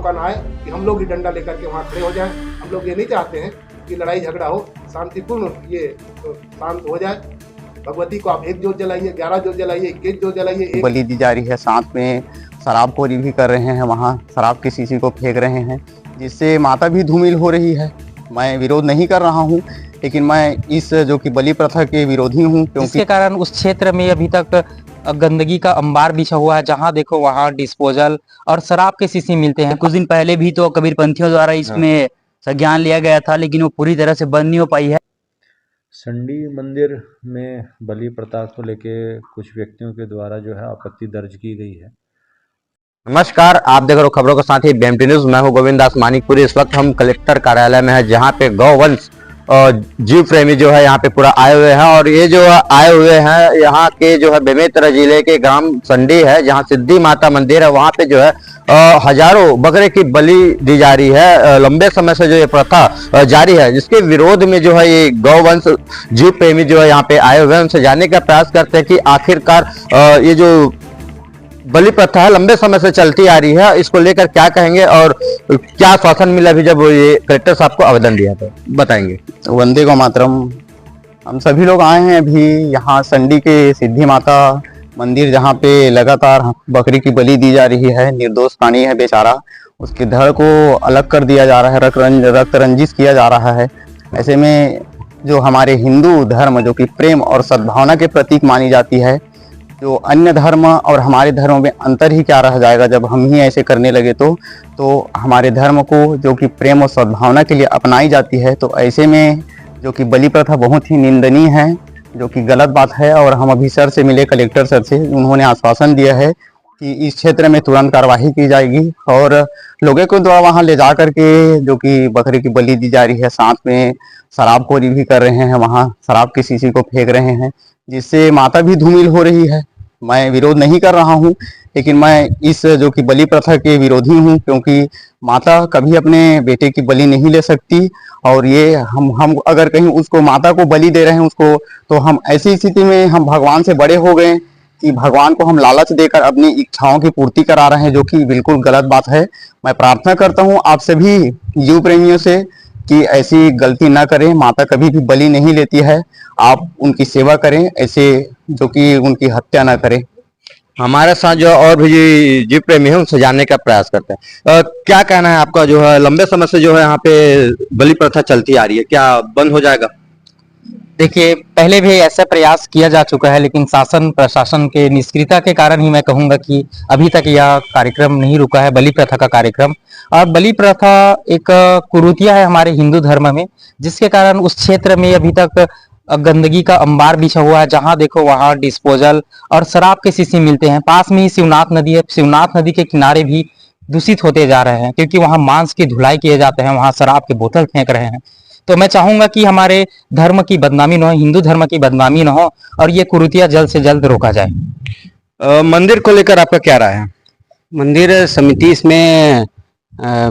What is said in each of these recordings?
मौका ना आए कि हम लोग ही डंडा लेकर के वहाँ खड़े हो जाएं। हम लोग ये नहीं चाहते हैं कि लड़ाई झगड़ा हो, शांतिपूर्ण ये शांत हो जाए। भगवती को आप 1 जोत जलाइए, 11 जोत जलाइए, 21 जोत जलाइए। बलि दी जा रही है, साथ में शराबखोरी भी कर रहे हैं, वहाँ शराब की शीशी को फेंक रहे हैं, जिससे माता भी धूमिल हो रही है। मैं विरोध नहीं कर रहा हूँ, लेकिन मैं इस जो कि बलि प्रथा के विरोधी हूँ, क्योंकि इसके कारण उस क्षेत्र में अभी तक गंदगी का अंबार बिछा हुआ है। जहां देखो वहां डिस्पोजल और शराब के शीशी मिलते हैं। कुछ दिन पहले भी तो कबीरपंथियों द्वारा इसमें संज्ञान लिया गया था, लेकिन वो पूरी तरह से बंद नहीं हो पाई है। संडी मंदिर में बलि प्रथा को लेके कुछ व्यक्तियों के द्वारा जो है आपत्ति दर्ज की गई है। नमस्कार, आप देख रहे हो खबरों के साथ ही BMT न्यूज। मैं हूं गोविंद दास मानिकपुरी। इस वक्त हम कलेक्टर कार्यालय में है, जहां पे गौवंश और जीव प्रेमी जो है यहाँ पे पूरा आए हुए हैं। और ये जो आए हुए हैं यहाँ के जो है बेमेतरा जिले के ग्राम संडी है, जहाँ सिद्धि माता मंदिर है। वहाँ पे जो है हजारों बकरे की बलि दी जा रही है। लंबे समय से जो ये प्रथा जारी है, जिसके विरोध में जो है ये गौवंश जीव प्रेमी जो है यहाँ पे आए हुए हैं। उनसे जानने का प्रयास करते हैं कि आखिरकार ये जो बलि प्रथा है लंबे समय से चलती आ रही है, इसको लेकर क्या कहेंगे और क्या आश्वासन मिला अभी जब ये कलेक्टर साहब को आवेदन दिया था, बताएंगे। वंदे गौ मातरम। हम सभी लोग आए हैं अभी यहाँ संडी के सिद्धि माता मंदिर, जहाँ पे लगातार बकरी की बलि दी जा रही है। निर्दोष प्राणी है बेचारा, उसके धड़ को अलग कर दिया जा रहा है, रक्त रंजिश किया जा रहा है। ऐसे में जो हमारे हिंदू धर्म जो कि प्रेम और सद्भावना के प्रतीक मानी जाती है, जो अन्य धर्म और हमारे धर्म में अंतर ही क्या रह जाएगा जब हम ही ऐसे करने लगे। तो हमारे धर्म को जो कि प्रेम और सद्भावना के लिए अपनाई जाती है, तो ऐसे में जो कि बलि प्रथा बहुत ही निंदनीय है, जो कि गलत बात है। और हम अभी सर से मिले, कलेक्टर सर से, उन्होंने आश्वासन दिया है कि इस क्षेत्र में तुरंत कार्रवाई की जाएगी और लोगों को द्वारा वहां ले जा करके जो कि बकरी की बलि दी जा रही है, साथ में शराबखोरी भी कर रहे हैं, वहां शराब की शीशी को फेंक रहे हैं, जिससे माता भी धूमिल हो रही है। मैं विरोध नहीं कर रहा हूँ, लेकिन मैं इस जो कि बलि प्रथा के विरोधी हूँ, क्योंकि माता कभी अपने बेटे की बलि नहीं ले सकती। और ये हम अगर कहीं उसको माता को बलि दे रहे हैं उसको, तो हम ऐसी स्थिति में हम भगवान से बड़े हो गए कि भगवान को हम लालच देकर अपनी इच्छाओं की पूर्ति करा रहे हैं, जो कि बिल्कुल गलत बात है। मैं प्रार्थना करता हूँ आप सभी जीव प्रेमियों से कि ऐसी गलती ना करें। माता कभी भी बलि नहीं लेती है, आप उनकी सेवा करें, ऐसे जो कि उनकी हत्या ना करें। हमारे साथ जो और भी जीव प्रेमी है उनसे जानने का प्रयास करते हैं। क्या कहना है आपका, जो है लंबे समय से जो है यहाँ पे बलि प्रथा चलती आ रही है, क्या बंद हो जाएगा? देखिए, पहले भी ऐसा प्रयास किया जा चुका है, लेकिन शासन प्रशासन के निष्क्रियता के कारण ही मैं कहूंगा कि अभी तक यह कार्यक्रम नहीं रुका है, बलि प्रथा का कार्यक्रम। और बलि प्रथा एक कुरीतियां है हमारे हिंदू धर्म में, जिसके कारण उस क्षेत्र में अभी तक गंदगी का अंबार बिछा हुआ है। जहां देखो वहां डिस्पोजल और शराब के शीशी मिलते हैं। पास में ही शिवनाथ नदी है, शिवनाथ नदी के किनारे भी दूषित होते जा रहे हैं, क्योंकि वहां मांस की धुलाई किए जाते हैं, वहां शराब के बोतल फेंक रहे हैं। तो मैं चाहूंगा कि हमारे धर्म की बदनामी न हो, हिंदू धर्म की बदनामी न हो, और ये कुरीतियां जल्द से जल्द रोका जाए। मंदिर को लेकर आपका क्या राय है? मंदिर समिति इसमें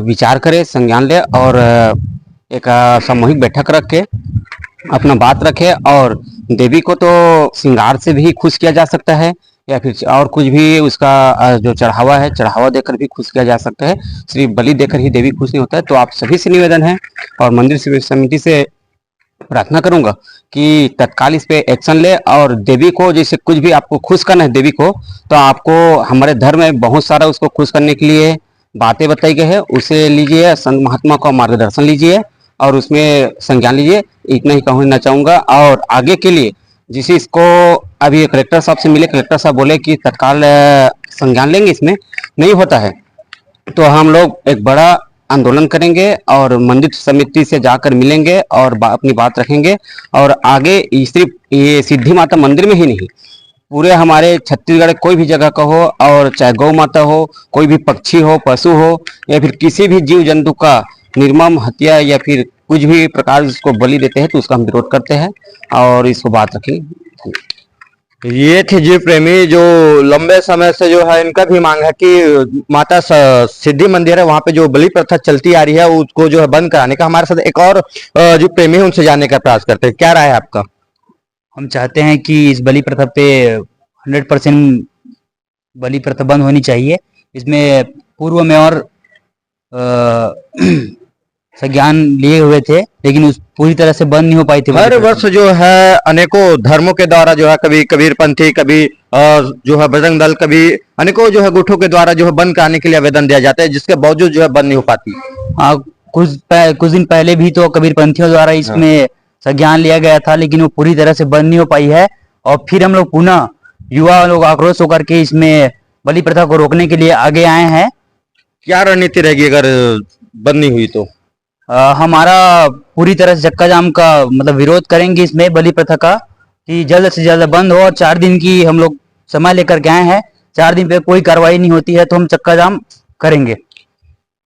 विचार करे, संज्ञान ले और एक सामूहिक बैठक रख के अपना बात रखे। और देवी को तो श्रृंगार से भी खुश किया जा सकता है, या फिर और कुछ भी उसका जो चढ़ावा है, चढ़ावा देकर भी खुश किया जा सकता है। सिर्फ बलि देकर ही देवी खुश नहीं होता है। तो आप सभी से निवेदन है और मंदिर समिति से प्रार्थना करूंगा कि तत्काल इस पे एक्शन ले। और देवी को जैसे कुछ भी आपको खुश करना है देवी को, तो आपको हमारे धर्म में बहुत सारा उसको खुश करने के लिए बातें बताई गई है, उसे लीजिए, संत महात्मा का मार्गदर्शन लीजिए और उसमें संज्ञान लीजिए। इतना ही कहना चाहूंगा। और आगे के लिए जिसे इसको अभी कलेक्टर साहब से मिले, कलेक्टर साहब बोले कि तत्काल संज्ञान लेंगे, इसमें नहीं होता है तो हम लोग एक बड़ा आंदोलन करेंगे और मंदिर समिति से जाकर मिलेंगे और अपनी बात रखेंगे। और आगे सिर्फ ये सिद्धि माता मंदिर में ही नहीं, पूरे हमारे छत्तीसगढ़ कोई भी जगह का हो, और चाहे गौ माता हो, कोई भी पक्षी हो, पशु हो, या फिर किसी भी जीव जंतु का निर्मम हत्या या फिर कुछ भी प्रकार इसको बलि देते हैं, तो उसका हम विरोध करते हैं और इसको बात रखेंगे। ये थे जीव प्रेमी, जो लंबे समय से जो है इनका भी मांग है कि माता सिद्धि मंदिर है, वहां पे जो बलि प्रथा चलती आ रही है उसको जो है बंद कराने का। हमारे साथ एक और जीव प्रेमी है, उनसे जानने का प्रयास करते हैं। क्या राय है आपका? हम चाहते हैं कि इस बलि प्रथा पे 100% बलि प्रथा बंद होनी चाहिए। इसमें पूर्व में और संज्ञान लिए हुए थे, लेकिन उस पूरी तरह से बंद नहीं हो पाई थी। हर वर्ष जो है अनेकों धर्मों के द्वारा जो है कभी कबीरपंथी, कभी जो है बजरंग दल, कभी अनेकों जो है गुटों के द्वारा जो है बंद कराने के लिए आवेदन दिया जाता है, जिसके बावजूद जो है बंद नहीं हो पाती। हाँ, कुछ दिन पहले भी तो कबीरपंथियों द्वारा इसमें संज्ञान लिया गया था, लेकिन वो पूरी तरह से बंद नहीं हो पाई है। और फिर हम लोग पुनः युवा लोग आक्रोश होकर के इसमें बलि प्रथा को रोकने के लिए आगे आए हैं। क्या रणनीति रहेगी अगर बंद नहीं हुई तो? हमारा पूरी तरह से चक्का जाम का मतलब विरोध करेंगे इसमें बलि प्रथा का, कि जल्द से जल्द बंद हो। और 4 दिन की हम लोग समय लेकर के आए हैं, 4 दिन पे कोई कार्रवाई नहीं होती है तो हम चक्का जाम करेंगे।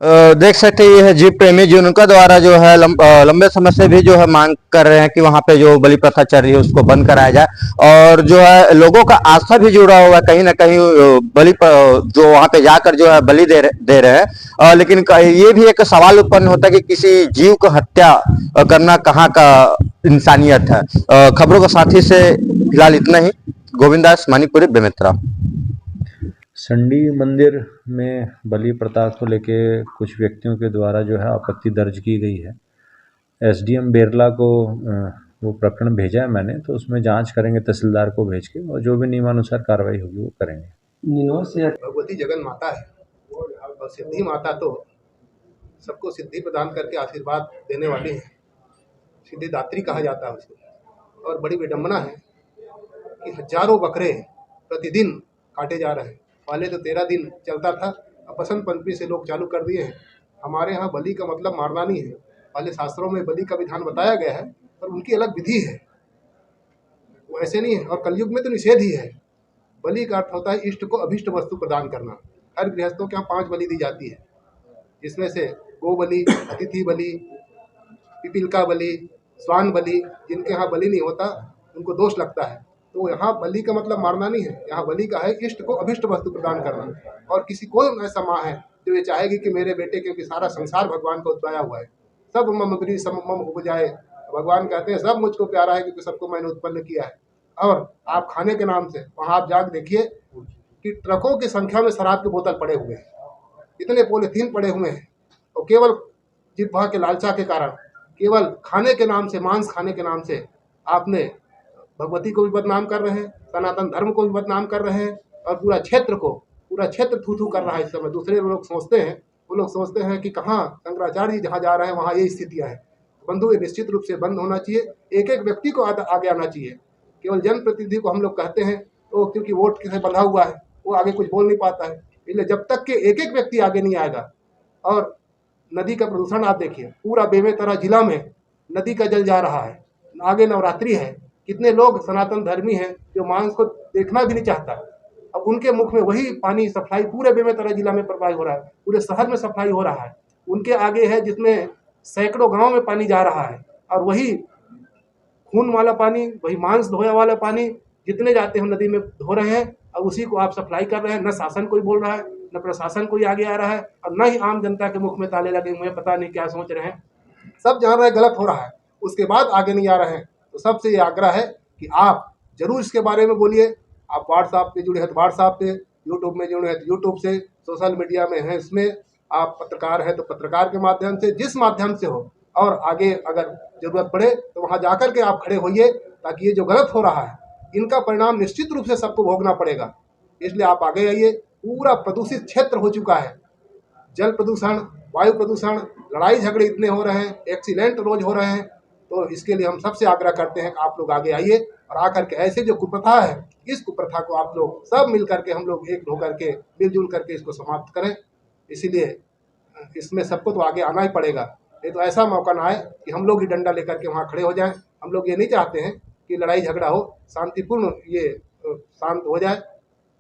देख सकते हैं ये है जीव प्रेमी जी, उनका द्वारा जो है लंबे समय से भी जो है मांग कर रहे हैं कि वहां पे जो बलि प्रथा चल रही है उसको बंद कराया जाए। और जो है लोगों का आस्था भी जुड़ा हुआ है कहीं ना कहीं जो वहां पे जाकर जो है बलि दे रहे हैं। लेकिन ये भी एक सवाल उत्पन्न होता है कि किसी जीव को हत्या करना कहाँ का इंसानियत है। खबरों के साथी से फिलहाल इतना ही। गोविंद दास मानिकपुरी, बेमेतरा। संडी मंदिर में बलि प्रथा को लेके कुछ व्यक्तियों के द्वारा जो है आपत्ति दर्ज की गई है। एसडीएम बेरला को वो प्रकरण भेजा है मैंने, तो उसमें जांच करेंगे तहसीलदार को भेज के, और जो भी नियमानुसार कार्रवाई होगी वो करेंगे। भगवती जगन माता है और सिद्धि माता तो सबको सिद्धि प्रदान करके आशीर्वाद देने वाली है, सिद्धिदात्री कहा जाता है उसको। और बड़ी विडंबना है कि हजारों बकरे प्रतिदिन काटे जा रहे हैं। पहले तो 13 दिन चलता था, अब बसंत पंचमी से लोग चालू कर दिए हैं। हमारे यहाँ बलि का मतलब मारना नहीं है, पहले शास्त्रों में बलि का विधान बताया गया है, पर उनकी अलग विधि है, वो ऐसे नहीं है। और कलयुग में तो निषेध ही है। बलि का अर्थ होता है इष्ट को अभिष्ट वस्तु प्रदान करना। हर गृहस्थों के यहाँ 5 बलि दी जाती है, जिसमें से गो बलि, अतिथि बलि, पिपीलिका बलि, स्वान बलि। जिनके यहाँ बलि नहीं होता उनको दोष लगता है। तो यहाँ बलि का मतलब मारना नहीं है, यहाँ बलि का है इष्ट को अभिष्ट वस्तु प्रदान करना। और किसी कोई ऐसा माँ है जो ये चाहेगी कि मेरे बेटे, क्योंकि सारा संसार भगवान को उत्पाया हुआ है, सब मम प्रिय सब मम उपजाए। भगवान कहते हैं सब मुझको प्यारा है क्योंकि सबको मैंने उत्पन्न किया है। और आप खाने के नाम से वहाँ आप जाकर देखिए कि ट्रकों की संख्या में शराब के बोतल पड़े हुए हैं, इतने पॉलीथीन पड़े हुए हैं। और केवल जिह्वा के लालसा के कारण, केवल खाने के नाम से, मांस खाने के नाम से आपने भगवती को भी बदनाम कर रहे हैं, सनातन धर्म को भी बदनाम कर रहे हैं, और पूरा क्षेत्र थू कर रहा है। इस समय दूसरे लोग सोचते हैं, वो लोग सोचते हैं कि कहाँ शंकराचार्य जी जहाँ जा रहे हैं वहाँ ये स्थितियाँ हैं। बंधु, ये निश्चित रूप से बंद होना चाहिए। एक एक व्यक्ति को आगे आना चाहिए। केवल जनप्रतिनिधि को हम लोग कहते हैं तो क्योंकि वोट से बंधा हुआ है वो आगे कुछ बोल नहीं पाता है। इसलिए जब तक कि एक एक व्यक्ति आगे नहीं आएगा। और नदी का प्रदूषण आप देखिए, पूरा बेमेतरा जिला में नदी का जल जा रहा है। आगे नवरात्रि है, कितने लोग सनातन धर्मी हैं जो मांस को देखना भी नहीं चाहता। अब उनके मुख में वही पानी सप्लाई पूरे बेमेतरा जिला में प्रवाह हो रहा है, पूरे शहर में सप्लाई हो रहा है। उनके आगे है जिसमें सैकड़ों गांव में पानी जा रहा है, और वही खून वाला पानी, वही मांस धोया वाला पानी जितने जाते हैं नदी में धो रहे हैं, और उसी को आप सप्लाई कर रहे हैं। न शासन कोई बोल रहा है, न प्रशासन कोई आगे आ रहा है, और न ही आम जनता के मुख में ताले लगे हुए हैं, पता नहीं क्या सोच रहे हैं। सब जान रहे हैं गलत हो रहा है, उसके बाद आगे नहीं आ रहे हैं। तो सबसे ये आग्रह है कि आप जरूर इसके बारे में बोलिए। आप व्हाट्सएप पे जुड़े हैं तो व्हाट्सएप पे, यूट्यूब में जुड़े हैं तो यूट्यूब से, सोशल मीडिया में हैं इसमें, आप पत्रकार हैं तो पत्रकार के माध्यम से, जिस माध्यम से हो। और आगे अगर ज़रूरत पड़े तो वहाँ जाकर के आप खड़े होइए, ताकि ये जो गलत हो रहा है इनका परिणाम निश्चित रूप से सबको भोगना पड़ेगा। इसलिए आप आगे आइए। पूरा प्रदूषित क्षेत्र हो चुका है, जल प्रदूषण, वायु प्रदूषण, लड़ाई झगड़े इतने हो रहे हैं, एक्सीडेंट रोज हो रहे हैं। तो इसके लिए हम सबसे आग्रह करते हैं कि आप लोग आगे आइए, और आकर के ऐसे जो कुप्रथा है, इस कुप्रथा को आप लोग सब मिल करके, हम लोग एक होकर के मिलजुल करके इसको समाप्त करें। इसीलिए इसमें सबको तो आगे आना ही पड़ेगा। नहीं तो ऐसा मौका ना आए कि हम लोग ही डंडा लेकर के वहाँ खड़े हो जाएं। हम लोग ये नहीं चाहते हैं कि लड़ाई झगड़ा हो, शांतिपूर्ण ये शांत हो जाए।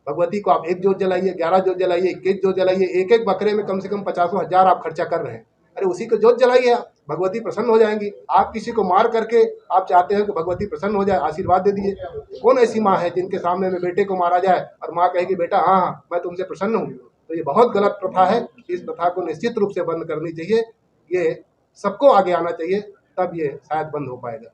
भगवती को आप 1 जोत जलाइए, 11 जोत जलाइए, 21 जोत जलाइए। एक एक बकरे में कम से कम 50,000 आप खर्चा कर रहे हैं। अरे उसी को जोत जलाइए, आप भगवती प्रसन्न हो जाएंगी। आप किसी को मार करके आप चाहते हैं कि भगवती प्रसन्न हो जाए, आशीर्वाद दे दीजिए। कौन ऐसी माँ है जिनके सामने में बेटे को मारा जाए और माँ कहेगी बेटा हाँ हाँ मैं तुमसे प्रसन्न हूँ? तो ये बहुत गलत प्रथा है। इस प्रथा को निश्चित रूप से बंद करनी चाहिए। ये सबको आगे आना चाहिए, तब ये शायद बंद हो पाएगा।